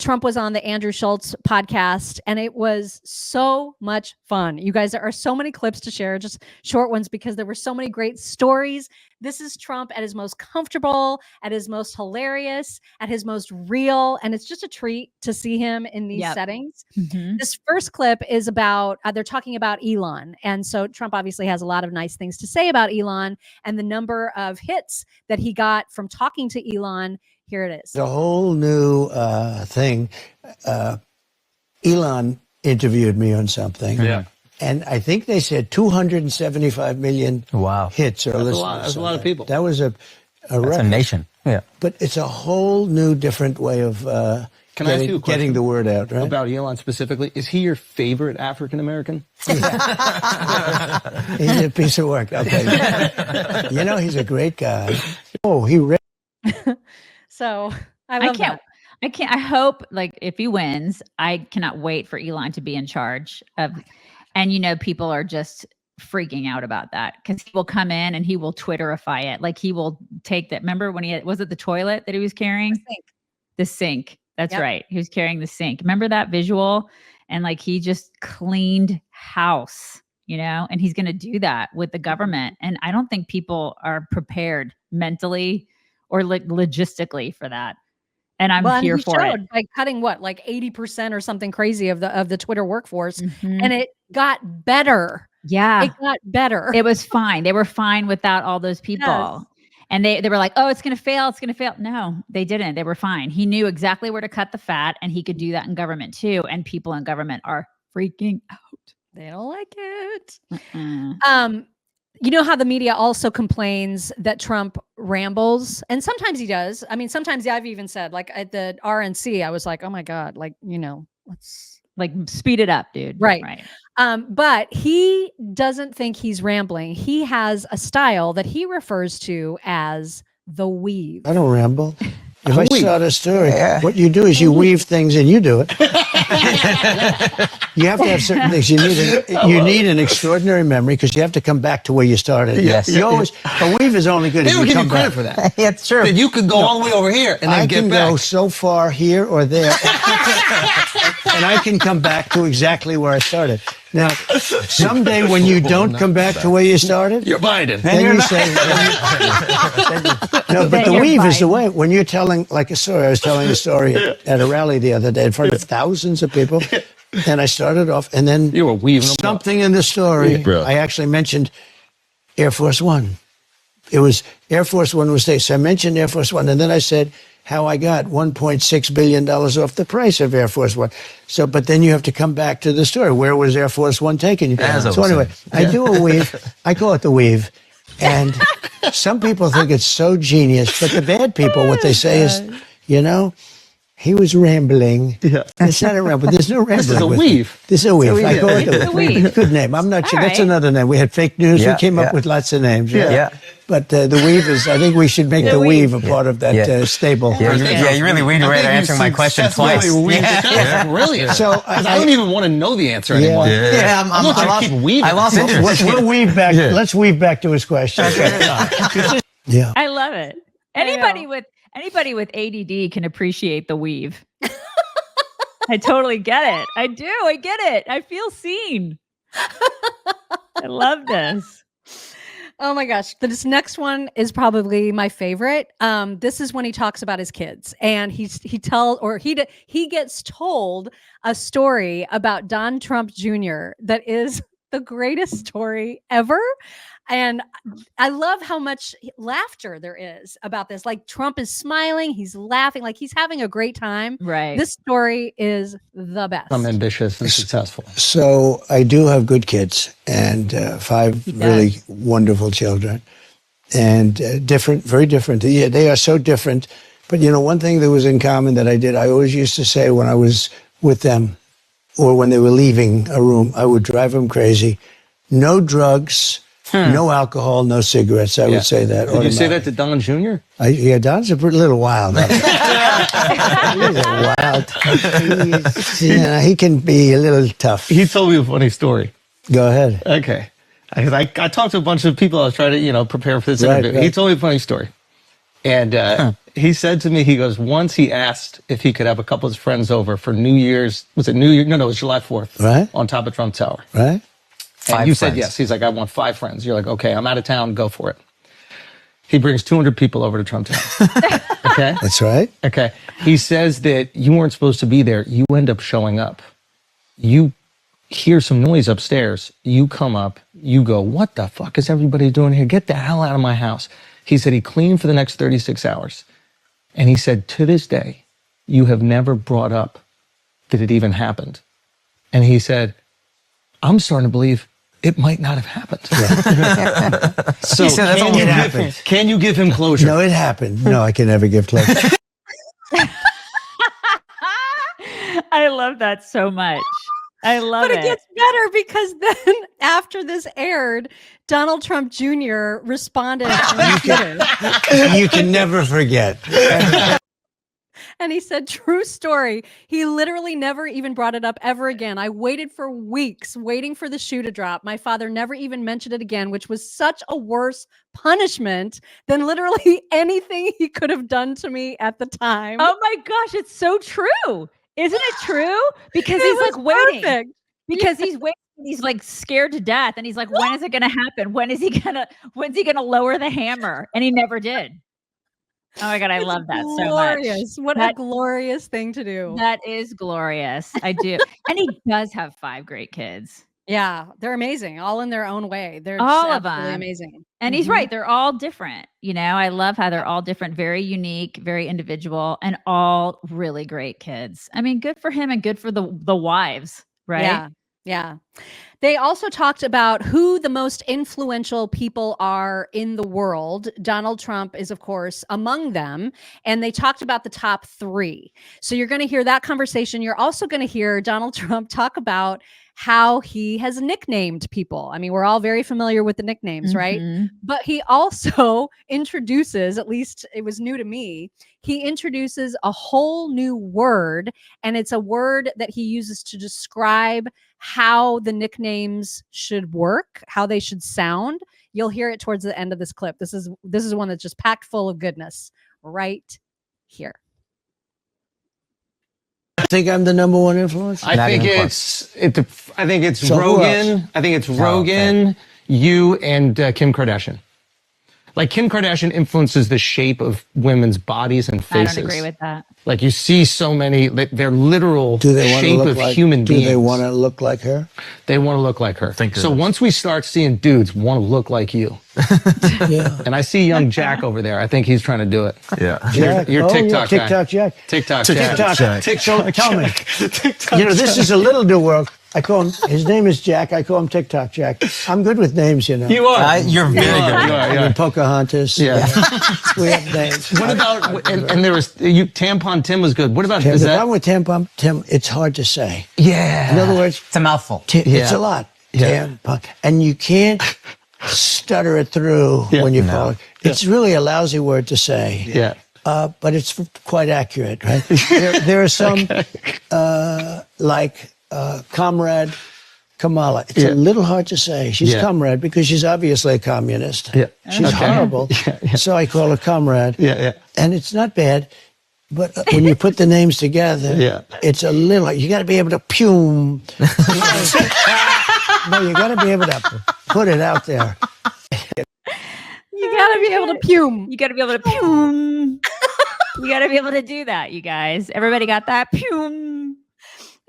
Trump was on the Andrew Schultz podcast, and it was so much fun. You guys, there are so many clips to share, just short ones, because there were so many great stories. This is Trump at his most comfortable, at his most hilarious, at his most real, and it's just a treat to see him in these settings. This first clip is about, they're talking about Elon. And so Trump obviously has a lot of nice things to say about Elon, and the number of hits that he got from talking to Elon. Here it is. A whole new thing. Elon interviewed me on something. Yeah. And I think they said 275 million hits or listeners. That's a lot of people. That was a record. That's a nation. Yeah. But it's a whole new, different way of getting the word out, right? About Elon specifically, is he your favorite African-American? He's a piece of work, okay. You know, he's a great guy. Oh, he read. So I love that. I hope, like, if he wins, I cannot wait for Elon to be in charge of, and you know, people are just freaking out about that because he will come in and he will Twitterify it. Like, he will take that. Remember when was it the toilet that he was carrying? The sink. That's right. He was carrying the sink. Remember that visual? And like, he just cleaned house, you know, and he's going to do that with the government. And I don't think people are prepared mentally or logistically for that. And I'm here for it. By cutting like 80% or something crazy of the Twitter workforce. And it got better. Yeah. It got better. It was fine. They were fine without all those people. Yes. And they were like, oh, it's going to fail. It's going to fail. No, they didn't. They were fine. He knew exactly where to cut the fat, and he could do that in government too. And people in government are freaking out. They don't like it. You know how the media also complains that Trump rambles, and sometimes he does. I mean, sometimes I've even said, like at the RNC, I was like, oh my God, like, you know, let's like speed it up, dude. Right. But he doesn't think he's rambling. He has a style that he refers to as the weave. I don't ramble. If I start a story, what you do is you weave things and you do it. You have to have certain things. You need an extraordinary memory because you have to come back to where you started. Yes. You always, a weave is only good if you come back. They would give you credit for that. Yeah, it's true. That you could go all the way over here and then I get can back. go so far here or there, and I can come back to exactly where I started. Now, someday when you don't come back to where you started, you're Biden. Then you say, no, but the weave is the way. When you're telling like a story, I was telling a story at a rally the other day in front of thousands of people, and I started off, and then you were weaving something in the story. I actually mentioned Air Force One. It was Air Force One was there, so I mentioned Air Force One, and then I said how I got $1.6 billion off the price of Air Force One. So, but then you have to come back to the story. Where was Air Force One taking you? So anyway, I do a weave. I call it the weave. And some people think it's so genius, but the bad people, what they say is, you know, he was rambling. Yeah. It's not a ramble. There's no rambling. This is a weave. This is a weave. I call it the weave. Good name. I'm not sure. That's another name. We had fake news. We came up with lots of names. But the weave is, I think we should make the weave a part of that stable. Yeah, you really weaved your way to answering my question twice. Brilliant. So I don't even want to know the answer anymore. I lost interest. We'll weave back. Let's weave back to his question. Yeah. I love it. Anybody with ADD can appreciate the weave. I totally get it. I do. I get it. I feel seen. I love this. Oh my gosh. This next one is probably my favorite. This is when he talks about his kids, and he gets told a story about Don Trump Jr. that is the greatest story ever. And I love how much laughter there is about this. Like, Trump is smiling, he's laughing, like he's having a great time. Right. This story is the best. I'm ambitious and successful. So I do have good kids, and 5 really wonderful children, and different, very different. Yeah, they are so different. But you know, one thing that was in common that I always used to say when I was with them, or when they were leaving a room, I would drive them crazy. No drugs. No alcohol, no cigarettes. I would say that. Did you say that to Don Jr.? Yeah, Don's a little wild. He's wild. He can be a little tough. He told me a funny story. Go ahead. Okay. I talked to a bunch of people. I was trying to, prepare for this interview. Right. He told me a funny story. And he said to me, he goes, once he asked if he could have a couple of his friends over for New Year's. Was it New Year? No, it was July 4th. Right. On top of Trump Tower. Right. And you said yes. He's like, I want 5 friends. You're like, okay, I'm out of town. Go for it. He brings 200 people over to Trump Tower. Okay. That's right. Okay. He says that you weren't supposed to be there. You end up showing up. You hear some noise upstairs. You come up. You go, what the fuck is everybody doing here? Get the hell out of my house. He said he cleaned for the next 36 hours. And he said, to this day, you have never brought up that it even happened. And he said, I'm starting to believe it might not have happened. Yeah. So can you give him closure? No, it happened. No, I can never give closure. I love that so much. I love it. But it gets better because then after this aired, Donald Trump Jr. responded on Twitter. You can never forget. And he said, true story. He literally never even brought it up ever again. I waited for weeks waiting for the shoe to drop. My father never even mentioned it again, which was such a worse punishment than literally anything he could have done to me at the time. Oh my gosh, it's so true. Isn't it true? Because he's like waiting. Perfect. Because he's waiting. He's like scared to death. And he's like, when is it going to happen? When's he going to lower the hammer? And he never did. Oh my God, I love that so much. What a glorious thing to do. That is glorious. I do. And he does have 5 great kids. Yeah, they're amazing, all in their own way. They're all of them amazing. And he's right. They're all different. You know, I love how they're all different, very unique, very individual, and all really great kids. I mean, good for him and good for the wives, right? Yeah. Yeah. They also talked about who the most influential people are in the world. Donald Trump is, of course, among them. And they talked about the top 3. So you're going to hear that conversation. You're also going to hear Donald Trump talk about how he has nicknamed people. I mean, we're all very familiar with the nicknames, right? But he also introduces, at least it was new to me, he introduces a whole new word, and it's a word that he uses to describe how the nicknames should work, how they should sound. You'll hear it towards the end of this clip. This is one that's just packed full of goodness right here. I think I'm the number one influence. I think it's Rogan. I think it's Rogan, you, and Kim Kardashian. Like Kim Kardashian influences the shape of women's bodies and faces. I don't agree with that. Like you see so many, they're literal shape of human beings. Do they want to look like her? They want to look like her. So once we start seeing dudes want to look like you. Yeah. And I see young Jack over there. I think he's trying to do it. Yeah. Your TikTok guy. TikTok Jack. TikTok Jack. So tell me, this is a little new world. I call him, his name is Jack. I call him TikTok Jack. I'm good with names, you know. You are. You're very good. I mean, Pocahontas. Yeah. We have names. What about, and there was, Tampon Tim was good. What about, the problem with Tampon Tim, it's hard to say. Yeah. In other words. It's a mouthful. It's a lot. Yeah. Tampon. And you can't stutter it through when you call it. It's really a lousy word to say. Yeah. But it's quite accurate, right? there are some, like Comrade Kamala. It's a little hard to say. She's Comrade because she's obviously a communist. Yeah. She's horrible. So I call her Comrade. Yeah. And it's not bad. But when you put the names together, it's a little, you got to be able to Pume. No, you got to be able to put it out there. You got to be able to Pume. You got to be able to Pume. You got to be able to do that, you guys. Everybody got that? Pume.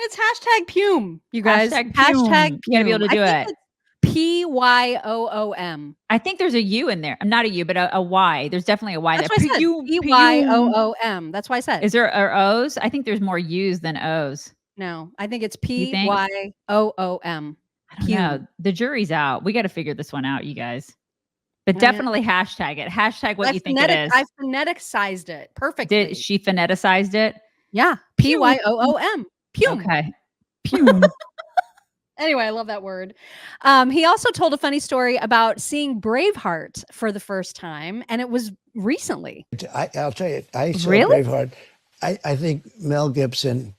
It's hashtag Pume, you guys. Hashtag Pume. You got to be able to do it. P-Y-O-O-M. I think there's a U in there. Not a U, but a Y. There's definitely a Y. That's what I said. P-Y-O-O-M. That's why I said. Is there O's? I think there's more U's than O's. No, I think it's P-Y-O-O-M. I don't know. The jury's out. We got to figure this one out, you guys. But definitely hashtag it. Hashtag what you think it is. I phoneticized it perfectly. Did she phoneticized it? Yeah. P-Y-O-O-M. Pume. Okay. Pume. Anyway, I love that word. He also told a funny story about seeing Braveheart for the first time, and it was recently. I'll tell you, I saw Really? Braveheart. I think Mel Gibson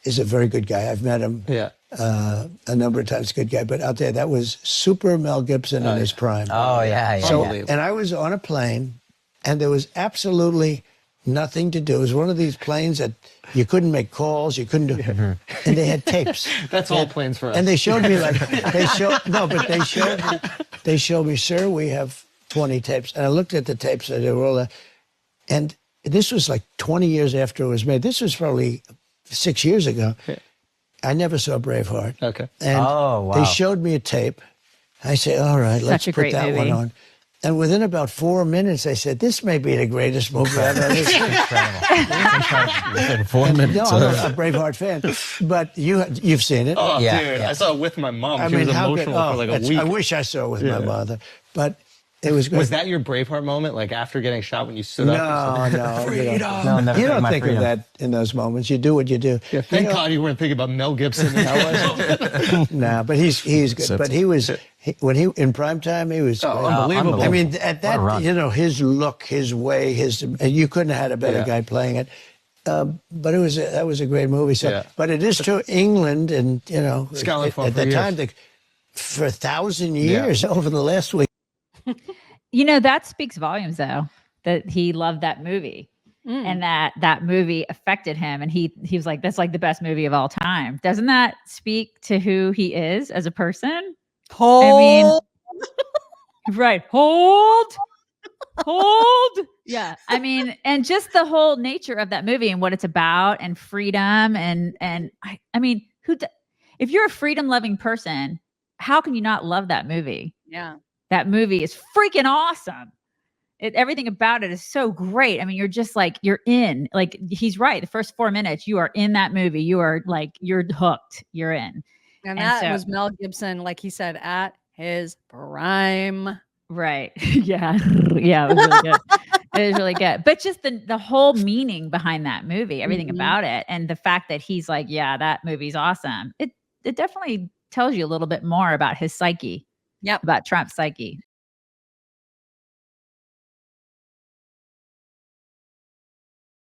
is a very good guy. I've met him a number of times, good guy. But out there, that was super Mel Gibson in his prime. Oh, yeah. So, and I was on a plane, and there was absolutely nothing to do. It was one of these planes that you couldn't make calls, you couldn't do, and they had tapes. That's all planes for us. And they showed me they showed me, sir, we have 20 tapes. And I looked at the tapes and they were all and this was like 20 years after it was made. This was probably 6 years ago. I never saw Braveheart. Okay. And they showed me a tape. I say, all right, let's put that one on. And within about 4 minutes, I said, this may be the greatest movie I've ever seen. Incredible. 4 minutes. No, I'm a Braveheart fan. But you've seen it. Oh, dude. I saw it with my mom. She was emotional for like a week. I wish I saw it with my mother. But it was great. Was that your Braveheart moment, like after getting shot when you stood up? No. No, You don't think of that in those moments. You do what you do. Yeah, thank God you weren't thinking about Mel Gibson. No, but he's good. But he was when he in prime time, he was unbelievable. I mean, at that, his look, his way, you couldn't have had a better guy playing it. But that was a great movie. So, but it is true, England, and at the time, for 1,000 years over the last week. That speaks volumes, though, that he loved that movie and that movie affected him. And he was like, that's like the best movie of all time. Doesn't that speak to who he is as a person? Hold. Yeah. I mean, and just the whole nature of that movie and what it's about and freedom. And I mean, if you're a freedom loving person, how can you not love that movie? Yeah. That movie is freaking awesome. Everything about it is so great. I mean, you're just like, you're in. Like, he's right. The first 4 minutes, you are in that movie. You are like, you're hooked. You're in. And that was Mel Gibson, like he said, at his prime. Right. Yeah. Yeah. It was really good. It was really good. But just the whole meaning behind that movie, everything about it, and the fact that he's like, yeah, that movie's awesome. It definitely tells you a little bit more about his psyche. Yep. About Trump's psyche.